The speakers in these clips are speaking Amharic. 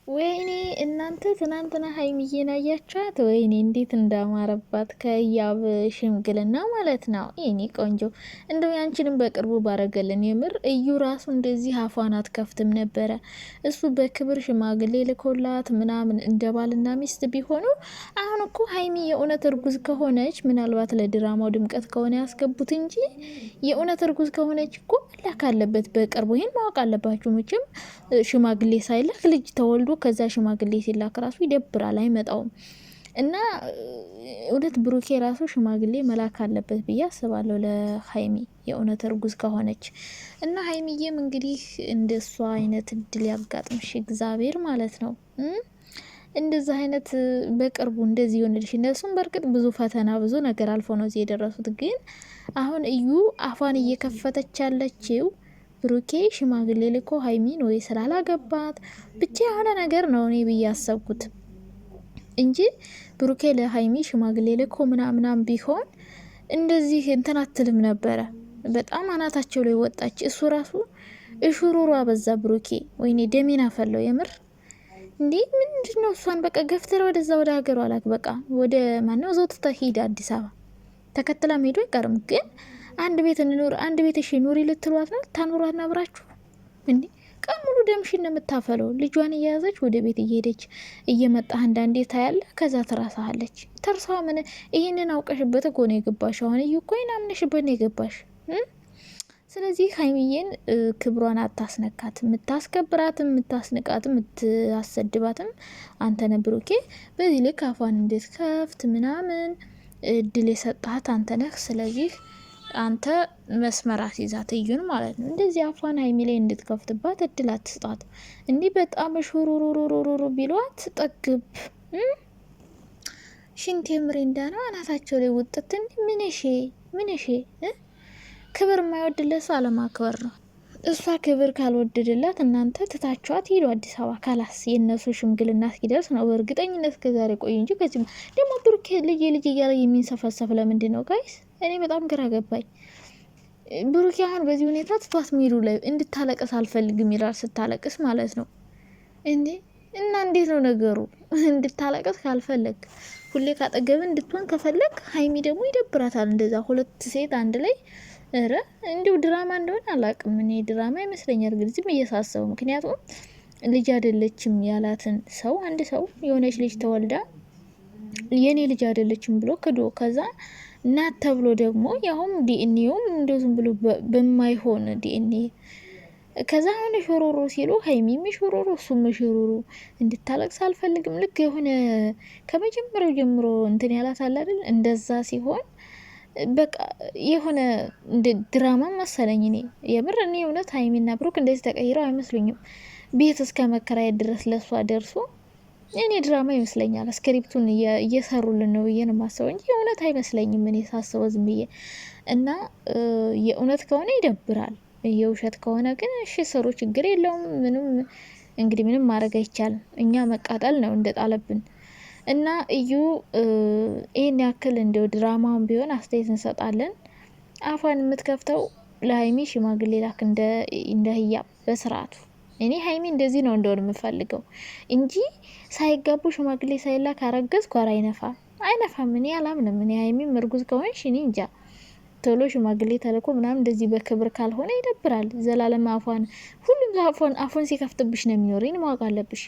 ወይኔ እናንተ ትናንትና ሀይሚዬን አያችኋት? ወይኔ እንዴት እንዳማረባት ከያብ ሽምግልና ማለት ነው። የኔ ቆንጆ እንደው ያንቺንም በቅርቡ ባረገልን። የምር እዩ ራሱ እንደዚህ አፏን አትከፍትም ነበረ። እሱ በክብር ሽማግሌ ልኮላት ምናምን እንደ ባልና ሚስት ቢሆኑ። አሁን እኮ ሀይሚ የእውነት እርጉዝ ከሆነች ምናልባት ለድራማው ድምቀት ከሆነ ያስገቡት እንጂ የእውነት እርጉዝ ከሆነች እኮ መላክ አለበት በቅርቡ። ይህን ማወቅ አለባችሁ። መቼም ሽማግሌ ሳይላክ ልጅ ተወልዶ ከዛ ሽማግሌ ሲላክ ራሱ ይደብራል፣ አይመጣውም። እና እውነት ብሩኬ ራሱ ሽማግሌ መላክ አለበት ብዬ አስባለሁ ለሀይሚ የእውነት እርጉዝ ከሆነች። እና ሀይሚዬም እንግዲህ እንደሷ አይነት እድል ያጋጥምሽ እግዚአብሔር ማለት ነው። እንደዚህ አይነት በቅርቡ እንደዚህ ይሆንልሽ። እነሱም በእርግጥ ብዙ ፈተና ብዙ ነገር አልፎ ነው እዚህ የደረሱት። ግን አሁን እዩ አፏን እየከፈተች ያለችው ብሩኬ ሽማግሌ ልኮ ሀይሚን ወይ ስላላገባት ብቻ የሆነ ነገር ነው እኔ ብዬ ያሰብኩት እንጂ ብሩኬ ለሀይሚ ሽማግሌ ልኮ ምናምናም ቢሆን እንደዚህ እንትን አትልም ነበረ። በጣም አናታቸው ላይ ወጣች። እሱ ራሱ እሹሩሩ አበዛ ብሩኬ። ወይኔ ደሜን አፈለው የምር እንዴ! ምንድን ነው? እሷን በቃ ገፍትረ ወደዛ ወደ ሀገሯ አላክ። በቃ ወደ ማነው ዘውትታ ሂድ አዲስ አበባ ተከትላ ሄዶ አይቀርም ግን አንድ ቤት እንኖር አንድ ቤት እሺ ኑሪ ልትሏት ነው? ታኑሯት ነብራችሁ እንዴ? ቀን ሙሉ ደምሽን ነው የምታፈለው። ልጇን እየያዘች ወደ ቤት እየሄደች እየመጣህ አንዳንዴ ታያለ። ከዛ ትራሳለች። ተርሷ ምን ይህንን አውቀሽበት እኮ ነው የገባሽ። አሁን እዩ እኮ ናምነሽበት ነው የገባሽ። ስለዚህ ሀይሚዬን ክብሯን አታስነካት። የምታስከብራትም የምታስንቃትም የምታሰድባትም አንተ ነህ ብሩኬ። በዚህ ልክ አፏን እንዴት ከፍት ምናምን እድል የሰጣት አንተ ነህ። ስለዚህ አንተ መስመራት ይዛት እዩን ማለት ነው። እንደዚህ አፏን ሀይሚ ላይ እንድትከፍትባት እድል አትስጣት። እንዲህ በጣም ሹሩሩሩሩሩ ቢሏት ጠግብ ሽንት ምሬንዳ ነው አናታቸው ላይ ውጥት። እንዲ ምንሽ ክብር የማይወድለት ሰው አለማክበር ነው። እሷ ክብር ካልወደድላት እናንተ ትታችኋት ሄዱ አዲስ አበባ። ካላስ የእነሱ ሽምግልና እስኪደርስ ነው በእርግጠኝነት ከዛሬ ቆይ እንጂ ከዚህ ደግሞ ብሩኬ ልጅ እያለ የሚንሰፈሰፍ ለምንድን ነው ጋይስ? እኔ በጣም ግራ ገባኝ። ብሩኬ አሁን በዚህ ሁኔታ ትቷት ሚሄዱ ላይ እንድታለቅስ አልፈልግም ይላል። ስታለቅስ ማለት ነው እንዴ! እና እንዴት ነው ነገሩ? እንድታለቅስ ካልፈለግ ሁሌ ካጠገብ እንድትሆን ከፈለግ ሀይሚ ደግሞ ይደብራታል። እንደዛ ሁለት ሴት አንድ ላይ ረ እንዲሁ ድራማ እንደሆነ አላቅም። እኔ ድራማ ይመስለኛል ግን ዝም እየሳሰቡ። ምክንያቱም ልጅ አይደለችም ያላትን ሰው አንድ ሰው የሆነች ልጅ ተወልዳ የኔ ልጅ አይደለችም ብሎ ክዶ ከዛ እናት ተብሎ ደግሞ ያውም ዲኤንኤውም እንደዚህም ብሎ በማይሆን ዲኤንኤ ከዛ አሁን ሾሮሮ ሲሉ ሀይሚም ሾሮሮ እሱም ሾሮሮ እንድታለቅስ አልፈልግም። ልክ የሆነ ከመጀመሪያው ጀምሮ እንትን ያላት አለ አይደል? እንደዛ ሲሆን በቃ የሆነ ድራማ መሰለኝ። እኔ የምር እኔ እውነት ሀይሚና ብሩክ እንደዚህ ተቀይረው አይመስሉኝም። ቤት እስከ መከራየት ድረስ ለሷ ደርሶ እኔ ድራማ ይመስለኛል። ስክሪፕቱን እየሰሩልን ነው ብዬ ነው የማስበው እንጂ የእውነት አይመስለኝም። እኔ ሳስበው ዝም ብዬ እና የእውነት ከሆነ ይደብራል። የውሸት ከሆነ ግን እሺ ስሩ፣ ችግር የለውም። ምንም እንግዲህ ምንም ማድረግ አይቻልም። እኛ መቃጠል ነው እንደጣለብን እና እዩ ይህን ያክል እንደው ድራማውን ቢሆን አስተያየት እንሰጣለን። አፏን የምትከፍተው ለሀይሚ ሽማግሌ ላክ እንደ ህያብ በስርዓቱ። እኔ ሀይሚ እንደዚህ ነው እንደሆነ የምፈልገው እንጂ ሳይጋቡ ሽማግሌ ሳይላክ አረገዝ ጓር አይነፋም። እኔ አላምንም። እኔ ሀይሚም እርጉዝ ከሆንሽ እኔ እንጃ ቶሎ ሽማግሌ ተልኮ ምናምን እንደዚህ በክብር ካልሆነ ይደብራል። ዘላለም አፏን ሁሉም አፉን ሲከፍትብሽ ነው የሚኖር። ይህን ማወቅ አለብሽ።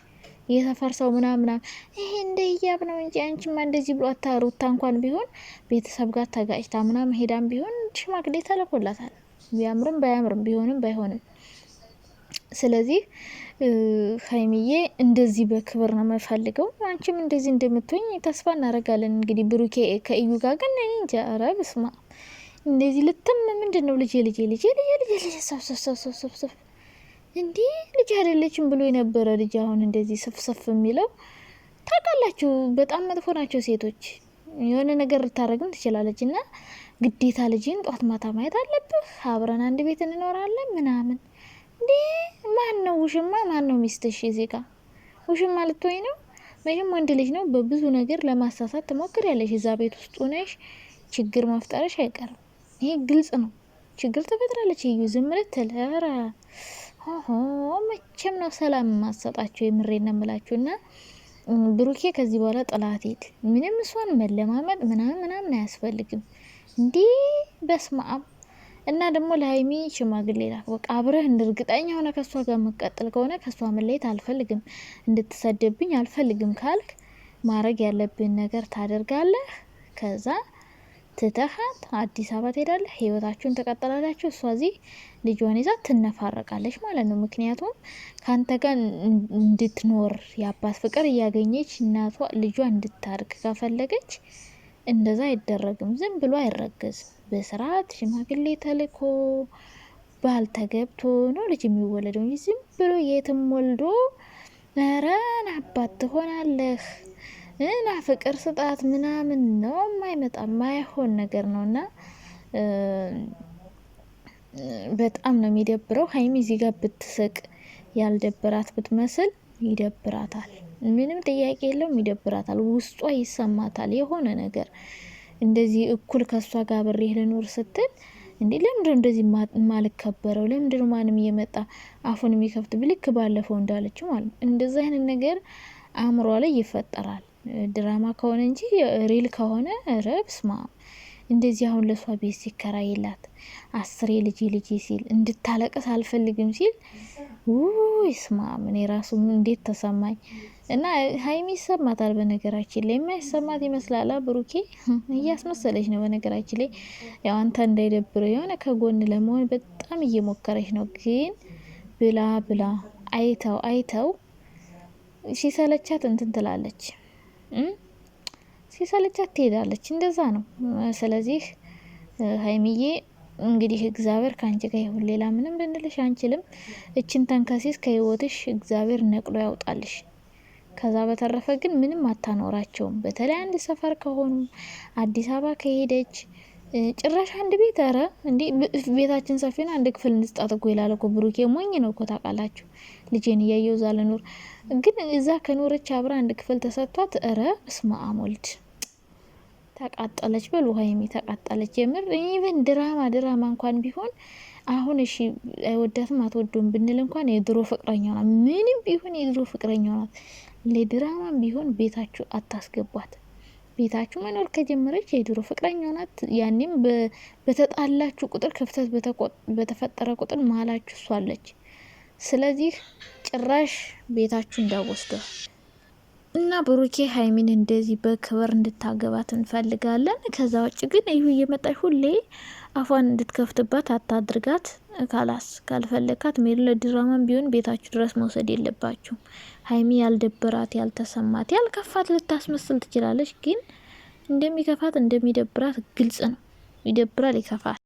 የሰፈር ሰው ምናምና ይሄ እንደ ህያብ ነው እንጂ አንቺማ እንደዚህ ብሎ አታሩታ እንኳን ቢሆን ቤተሰብ ጋር ተጋጭታ ምናምን ሄዳም ቢሆን ሽማግሌ ተልኮላታል። ቢያምርም ባያምርም ቢሆንም ባይሆንም ስለዚህ ሀይሚዬ እንደዚህ በክብር ነው የምፈልገው። አንቺም እንደዚህ እንደምትሆኝ ተስፋ እናደርጋለን። እንግዲህ ብሩኬ ከእዩ ጋር ግን እኔ እንጃ። ኧረ በስመ አብ እንደዚህ ልትም ምንድን ነው ልጄ ሰብሰብሰብሰብሰብ እንዲህ ልጅ አይደለችም ብሎ የነበረ ልጅ አሁን እንደዚህ ስፍስፍ የሚለው ታውቃላችሁ። በጣም መጥፎ ናቸው ሴቶች። የሆነ ነገር ልታደርግም ትችላለች እና ግዴታ ልጅን ጧት ማታ ማየት አለብህ። አብረን አንድ ቤት እንኖራለን ምናምን እንዴ! ማን ነው ውሽማ? ማን ነው ሚስትሽ? እዚህ ጋር ውሽማ ልትወይ ነው? መቼም ወንድ ልጅ ነው በብዙ ነገር ለማሳሳት ትሞክሪያለሽ። እዛ ቤት ውስጥ ሆነሽ ችግር መፍጠርሽ አይቀርም። ይሄ ግልጽ ነው። ችግር ትፈጥራለች። እዩ ዝም ልትል ኧረ ሆሆ መቼም ነው ሰላም ማሰጣቸው የምሬን ነው የምላችሁና ብሩኬ ከዚህ በኋላ ጥላት ሄድ ምንም እሷን መለማመጥ ምናምን አያስፈልግም እንዴ በስማም እና ደግሞ ለሀይሚ ሽማግሌ ላክ በቃ አብረህ እርግጠኛ ሆነ ከሷ ጋር መቀጠል ከሆነ ከሷ መለየት አልፈልግም እንድትሰደብኝ አልፈልግም ካልክ ማድረግ ያለብን ነገር ታደርጋለህ ከዛ ትተሃት አዲስ አበባ ትሄዳለህ ህይወታችሁን ተቀጥላላችሁ እሷ እዚህ ልጇን ይዛ ትነፋረቃለች ማለት ነው ምክንያቱም ካንተ ጋር እንድትኖር የአባት ፍቅር እያገኘች እናቷ ልጇ እንድታርግ ከፈለገች እንደዛ አይደረግም ዝም ብሎ አይረገዝም በስርዓት ሽማግሌ ተልኮ ባል ተገብቶ ነው ልጅ የሚወለደው እንጂ ዝም ብሎ የትም ወልዶ ኧረ አባት ትሆናለህ እና ፍቅር ስጣት ምናምን ነው የማይመጣ የማይሆን ነገር ነውና በጣም ነው የሚደብረው ሀይሚ እዚህ ጋር ብትስቅ ያልደብራት ብትመስል ይደብራታል ምንም ጥያቄ የለውም ይደብራታል ውስጧ ይሰማታል የሆነ ነገር እንደዚህ እኩል ከሷ ጋር ብሬ ልኖር ስትል እንዴ ለምንድነው እንደዚህ ማልከበረው ለምንድነው ማንም እየመጣ አፉን የሚከፍት ብልክ ባለፈው እንዳለችው ማለት እንደዛ አይነት ነገር አእምሯ ላይ ይፈጠራል ድራማ ከሆነ እንጂ ሪል ከሆነ ረብስማ እንደዚህ አሁን ለሷ ቤት ሲከራይላት 10 ልጅ ሲል እንድታለቅስ አልፈልግም ሲል ይስማ ምን ራሱ እንዴት ተሰማኝ እና ሀይሚ ይሰማታል በነገራችን ላይ የማይሰማት ይመስላል ብሩኬ እያስመሰለች ነው በነገራችን ላይ ያው አንተ እንዳይደብረው የሆነ ከጎን ለመሆን በጣም እየሞከረች ነው ግን ብላ አይተው ሲሰለቻት እንትን ትላለች ሲሰለቻት ትሄዳለች እንደዛ ነው ስለዚህ ሀይሚዬ እንግዲህ እግዚአብሔር ካንቺ ጋር ይሁን ሌላ ምንም ልንልሽ አንችልም እቺን ተንከሲስ ከህይወትሽ እግዚአብሔር ነቅሎ ያውጣልሽ ከዛ በተረፈ ግን ምንም አታኖራቸውም በተለይ አንድ ሰፈር ከሆኑ አዲስ አበባ ከሄደች ጭራሽ አንድ ቤት አረ እንዴ ቤታችን ሰፊና አንድ ክፍል እንስጣት እኮ ይላል እኮ ብሩኬ ሞኝ ነው እኮ ታውቃላችሁ ልጄን እያየው ዛለ ኑር ግን እዛ ከኖረች አብራ አንድ ክፍል ተሰጥቷት አረ እስማ አሞልድ ተቃጠለች በሉ ሀይሚ ተቃጠለች የምር ኢቭን ድራማ እንኳን ቢሆን አሁን እሺ አይወዳትም አትወዱም ብንል እንኳን የድሮ ፍቅረኛው ናት ምንም ቢሆን የድሮ ፍቅረኛው ናት ለድራማም ቢሆን ቤታችሁ አታስገቧት ቤታችሁ መኖር ከጀመረች የድሮ ፍቅረኛው ናት ያኔም በተጣላችሁ ቁጥር ክፍተት በተፈጠረ ቁጥር መሀላችሁ ሷለች ስለዚህ ጭራሽ ቤታችሁ እንዳወስደው እና ብሩኬ ሀይሚን እንደዚህ በክብር እንድታገባት እንፈልጋለን ከዛ ውጭ ግን እዩ እየመጣች ሁሌ አፏን እንድትከፍትባት አታድርጋት ካላስ ካልፈለካት ሜል ድራማም ቢሆን ቤታችሁ ድረስ መውሰድ የለባችሁ ሀይሚ ያልደበራት ያልተሰማት ያልከፋት ልታስመስል ትችላለች ግን እንደሚከፋት እንደሚደብራት ግልጽ ነው ይደብራል ይከፋል